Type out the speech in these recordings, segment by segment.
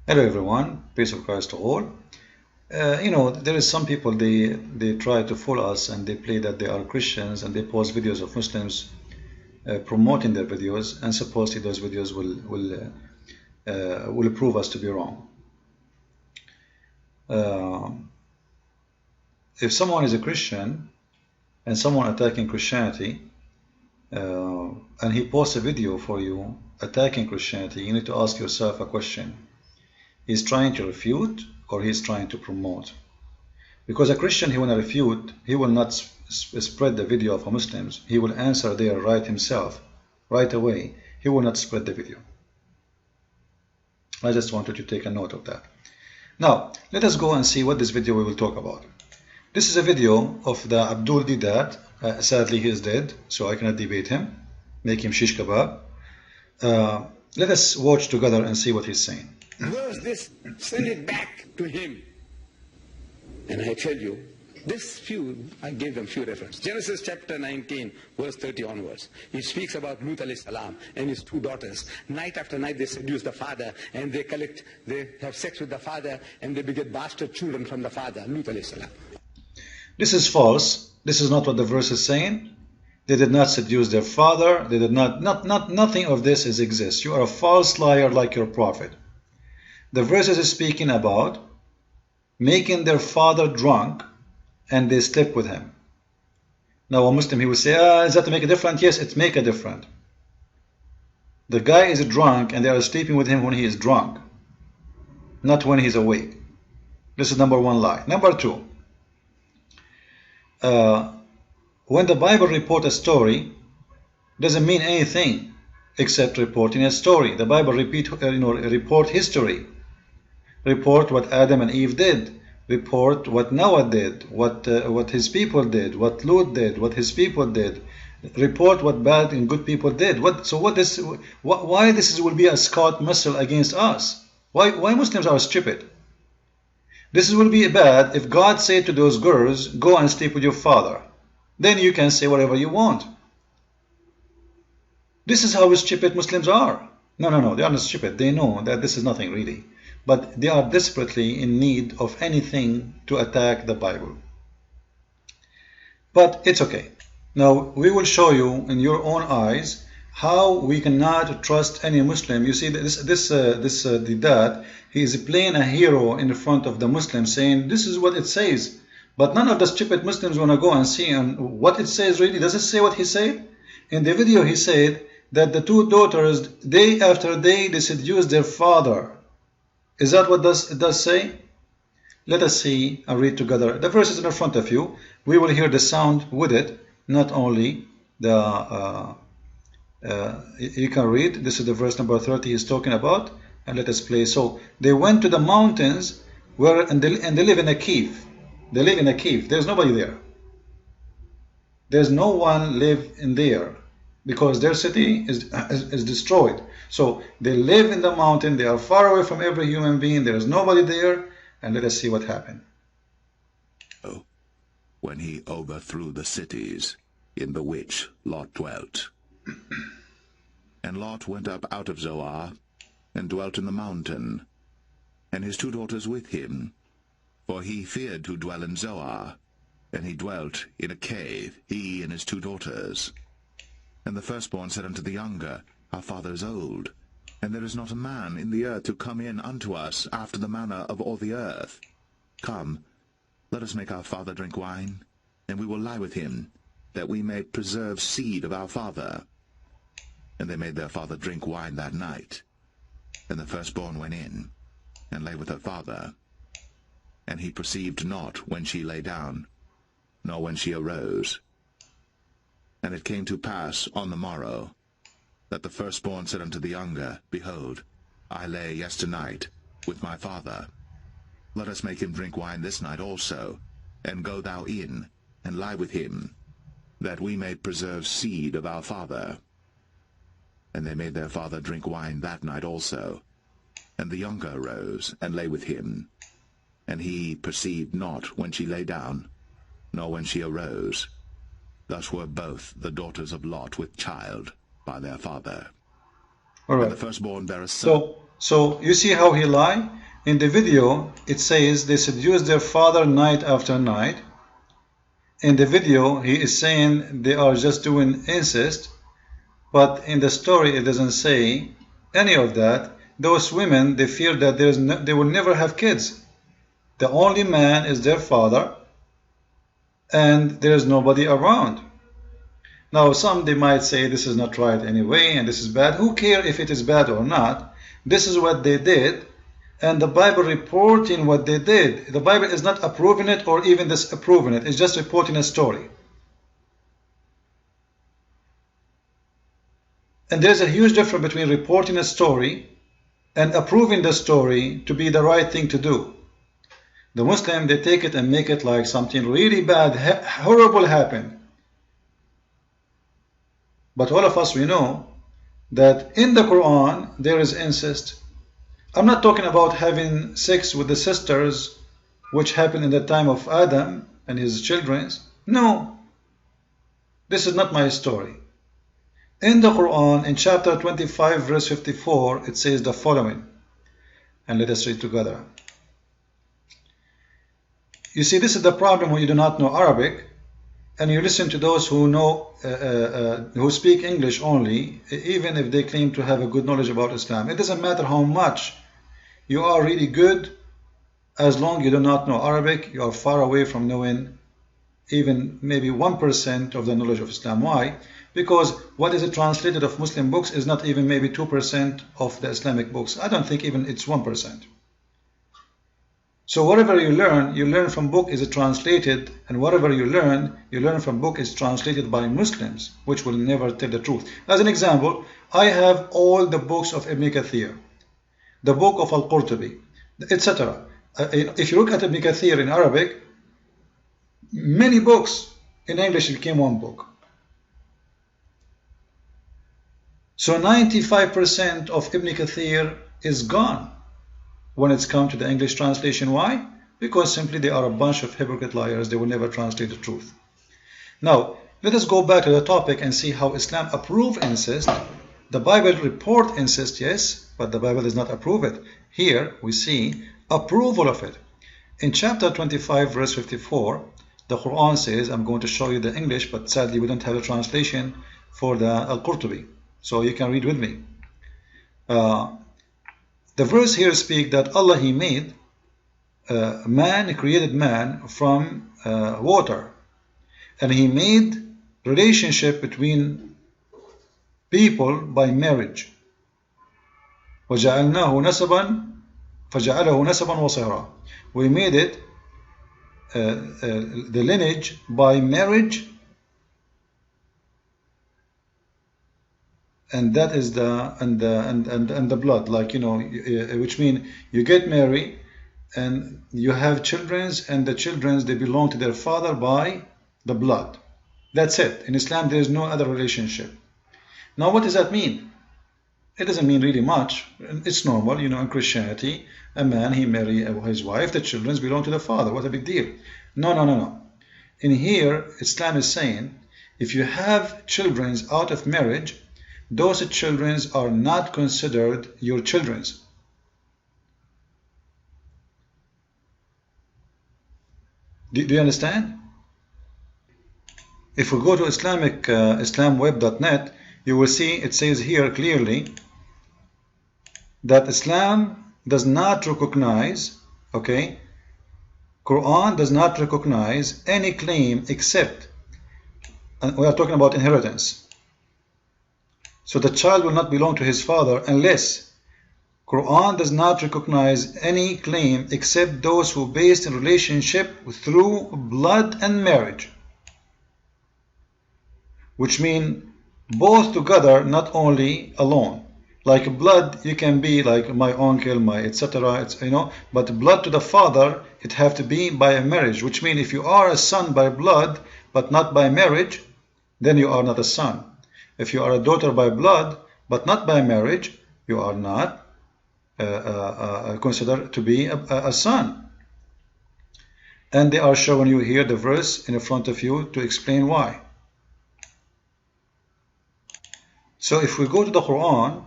Hello everyone, peace of Christ to all. There is some people they try to fool us and they play that they are Christians and they post videos of Muslims promoting their videos, and supposedly those videos will prove us to be wrong. If someone is a Christian and someone attacking Christianity and he posts a video for you attacking Christianity, you need to ask yourself a question. He's trying to refute or he's trying to promote? Because a Christian, he will not refute, he will not spread the video of Muslims. He will answer there right himself, right away. He will not spread the video. I just wanted to take a note of that. Now, let us go and see what this video we will talk about. This is a video of the Abdul Deedat. Sadly, he is dead, so I cannot debate him, make him shish kebab. Let us watch together and see what he's saying. Verse this, send it back to him. And I tell you, I gave them few references. Genesis chapter 19, verse 30 onwards. He speaks about Lut alayhi salam and his two daughters. Night after night they seduce the father and they have sex with the father and they beget bastard children from the father, Lut alayhi salam. This is false. This is not what the verse is saying. They did not seduce their father. They did nothing of this exists. You are a false liar like your prophet. The verse is speaking about making their father drunk and they slept with him. Now a Muslim, he will say, is that to make a difference? Yes, it make a difference. The guy is drunk and they are sleeping with him when he is drunk, not when he's awake. This is number one lie. Number two, when the Bible reports a story, doesn't mean anything except reporting a story. The Bible report history. Report what Adam and Eve did. Report what Noah did, what his people did, what Lut did, what his people did. Report what bad and good people did. Why this will be a Scott missile against us? Why Muslims are stupid? This will be bad if God said to those girls, go and sleep with your father. Then you can say whatever you want. This is how stupid Muslims are. No, they are not stupid. They know that this is nothing really. But they are desperately in need of anything to attack the Bible. But it's okay. Now we will show you in your own eyes how we cannot trust any Muslim. You see, this deedat, he is playing a hero in front of the Muslims, saying this is what it says. But none of the stupid Muslims want to go and see what it says really. Does it say what he said? In the video he said that the two daughters, day after day, they seduced their father. Is that what it does say? Let us see and read together. The verse is in front of you. We will hear the sound with it, not only the... you can read. This is the verse number 30 he's talking about. And let us play. So they went to the mountains and they live in a cave. They live in a cave. There's nobody there. There's no one live in there because their city is destroyed. So they live in the mountain. They are far away from every human being. There is nobody there. And let us see what happened. When he overthrew the cities in the which Lot dwelt. And Lot went up out of Zoar, and dwelt in the mountain, and his two daughters with him, for he feared to dwell in Zoar, and he dwelt in a cave, he and his two daughters. And the firstborn said unto the younger, Our father is old, and there is not a man in the earth to come in unto us after the manner of all the earth. Come, let us make our father drink wine, and we will lie with him, that we may preserve seed of our father. And they made their father drink wine that night. And the firstborn went in, and lay with her father. And he perceived not when she lay down, nor when she arose. And it came to pass on the morrow, that the firstborn said unto the younger, Behold, I lay yesternight with my father. Let us make him drink wine this night also, and go thou in, and lie with him, that we may preserve seed of our father. And they made their father drink wine that night also. And the younger arose, and lay with him. And he perceived not when she lay down, nor when she arose. Thus were both the daughters of Lot with child by their father. All right. And the firstborn bare a son. So you see how he lied? In the video, it says they seduced their father night after night. In the video, he is saying they are just doing incest. But in the story, it doesn't say any of that. Those women, they fear that they will never have kids. The only man is their father, and there is nobody around. Now, some they might say this is not right anyway, and this is bad. Who cares if it is bad or not? This is what they did, and the Bible reporting what they did. The Bible is not approving it or even disapproving it. It's just reporting a story. And there's a huge difference between reporting a story and approving the story to be the right thing to do. The Muslim, they take it and make it like something really bad, horrible happened. But all of us, we know that in the Quran there is incest. I'm not talking about having sex with the sisters, which happened in the time of Adam and his children. No, this is not my story. In the Quran, in chapter 25, verse 54, it says the following. And let us read together. You see, this is the problem when you do not know Arabic, and you listen to those who know, who speak English only, even if they claim to have a good knowledge about Islam. It doesn't matter how much you are really good, as long as you do not know Arabic, you are far away from knowing even maybe 1% of the knowledge of Islam. Why? Because what is translated of Muslim books is not even maybe 2% of the Islamic books. I don't think even it's 1%. So whatever you learn from book is translated, and whatever you learn from book is translated by Muslims, which will never tell the truth. As an example, I have all the books of Ibn Kathir, the book of Al-Qurtubi, etc. If you look at Ibn Kathir in Arabic, many books in English became one book. So 95% of Ibn Kathir is gone when it's come to the English translation. Why? Because simply they are a bunch of hypocrite liars. They will never translate the truth. Now, let us go back to the topic and see how Islam approves incest. The Bible reports incest, yes, but the Bible does not approve it. Here we see approval of it. In chapter 25, verse 54, the Quran says, I'm going to show you the English, but sadly we don't have a translation for the Al-Qurtubi. So you can read with me. The verse here speaks that Allah, He made man, He created man from water. And He made relationship between people by marriage. وَجَعَلْنَاهُ نَسَبًا فَجَعَلَهُ نَسَبًا وَصِهْرًا. We made it the lineage by marriage, and that is the blood, like, you know, which means you get married and you have children, and the children, they belong to their father by the blood. That's it. In Islam there is no other relationship. Now what does that mean? It doesn't mean really much. It's normal, you know, in Christianity, a man, he marry his wife, the children belong to the father. What a big deal. No. In here, Islam is saying, if you have children out of marriage, those children are not considered your children. Do you understand? If we go to islamweb.net, you will see it says here clearly that Islam does not recognize, okay, Quran does not recognize any claim except, and we are talking about inheritance. So the child will not belong to his father unless Quran does not recognize any claim except those who based in relationship through blood and marriage, which mean both together, not only alone. Like blood, you can be like my uncle, my etc. It's, you know, but blood to the father, it have to be by a marriage, which means if you are a son by blood but not by marriage, then you are not a son. If you are a daughter by blood but not by marriage, you are not considered to be a son. And they are showing you here the verse in front of you to explain why. So if we go to the Quran,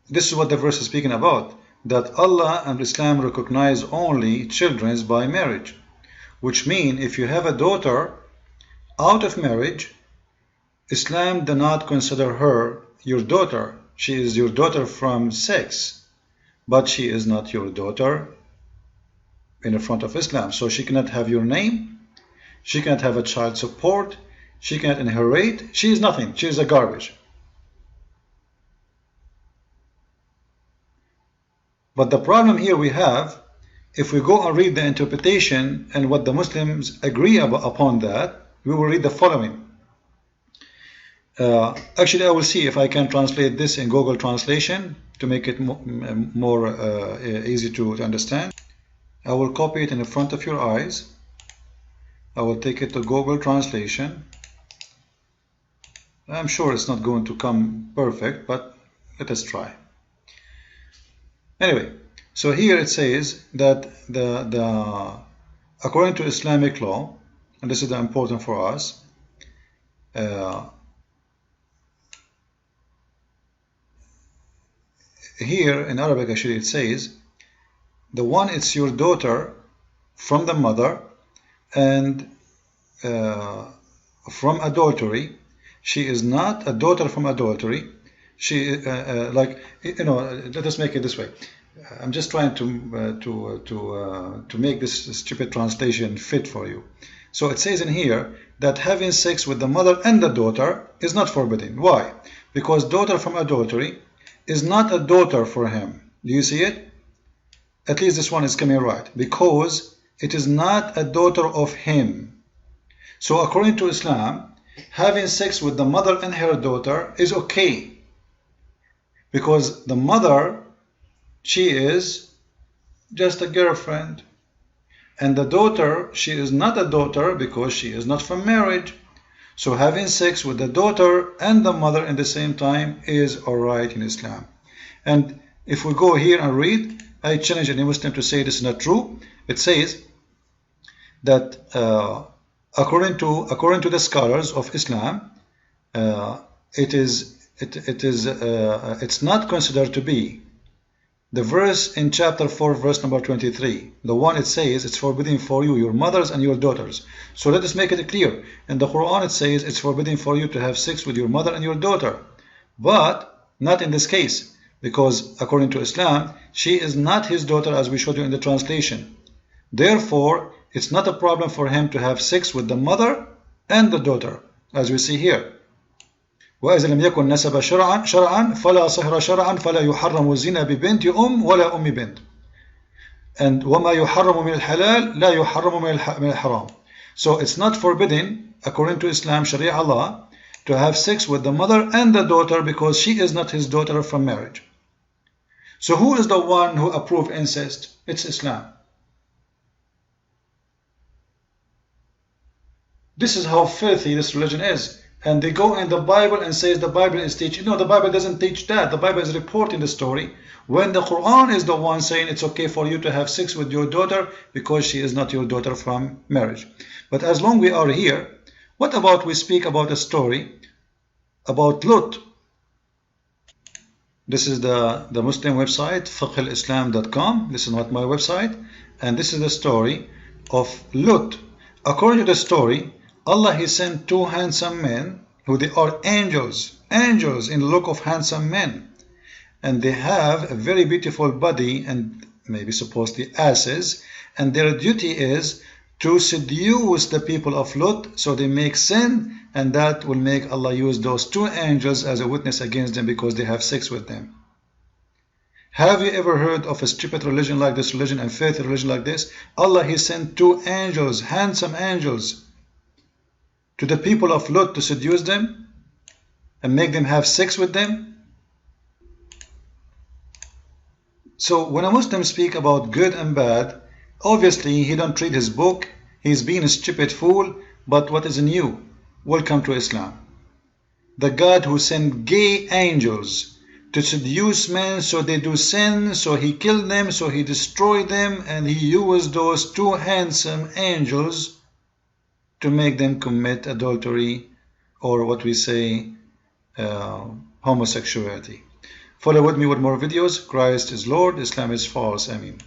this is what the verse is speaking about, that Allah and Islam recognize only children by marriage, which means if you have a daughter out of marriage, Islam does not consider her your daughter. She is your daughter from sex, but she is not your daughter in the front of Islam. So she cannot have your name, she cannot have a child support, she cannot inherit, she is nothing, she is a garbage. But the problem here we have, if we go and read the interpretation and what the Muslims agree upon that, we will read the following. Actually, I will see if I can translate this in Google Translation to make it more easy to understand. I will copy it in the front of your eyes. I will take it to Google Translation. I'm sure it's not going to come perfect, but let us try. Anyway, so here it says that according to Islamic law, and this is important for us, here in Arabic actually it says, the one it's your daughter from the mother and from adultery. She is not a daughter from adultery. She like, you know, let us make it this way. I'm just trying to make this stupid translation fit for you. So it says in here that having sex with the mother and the daughter is not forbidden. Why? Because daughter from adultery is not a daughter for him. Do you see it? At least this one is coming right. Because it is not a daughter of him. So according to Islam, having sex with the mother and her daughter is okay. Because the mother, she is just a girlfriend. And the daughter, she is not a daughter because she is not from marriage. So having sex with the daughter and the mother at the same time is alright in Islam. And if we go here and read, I challenge any Muslim to say this is not true. It says that according to the scholars of Islam, it's not considered to be the verse in chapter 4 verse number 23, the one it says it's forbidden for you, your mothers and your daughters. So let us make it clear. In the Quran it says it's forbidden for you to have sex with your mother and your daughter, but not in this case, because according to Islam she is not his daughter as we showed you in the translation. Therefore it's not a problem for him to have sex with the mother and the daughter, as we see here. وإذا لم يكن نسب شرعا فلا صهر شرعا فلا يحرم الزنا ببنت ولا بنت. And وما يحرم من الحلال لا يحرم من الحرام. So it's not forbidden according to Islam, Sharia law, to have sex with the mother and the daughter because she is not his daughter from marriage. So who is the one who approved incest? It's Islam. This is how filthy this religion is. And they go in the Bible and says the Bible is teaching. No, the Bible doesn't teach that. The Bible is reporting the story when the Quran is the one saying it's okay for you to have sex with your daughter because she is not your daughter from marriage. But as long we are here, what about we speak about a story about Lut? This is the Muslim website, fiqhalislam.com. This is not my website. And this is the story of Lut. According to the story, Allah, He sent two handsome men who they are angels in the look of handsome men, and they have a very beautiful body and maybe supposedly asses, and their duty is to seduce the people of Lut so they make sin, and that will make Allah use those two angels as a witness against them because they have sex with them. Have you ever heard of a stupid religion like this religion and faith religion like this? Allah, He sent two angels, handsome angels, to the people of Lut to seduce them and make them have sex with them. So when a Muslim speak about good and bad, obviously he don't read his book, he's being a stupid fool. But what is new? Welcome to Islam. The God who sent gay angels to seduce men so they do sin, so He killed them, so He destroyed them, and He used those two handsome angels to make them commit adultery, or what we say homosexuality. Follow with me with more videos. Christ is Lord, Islam is false. Ameen.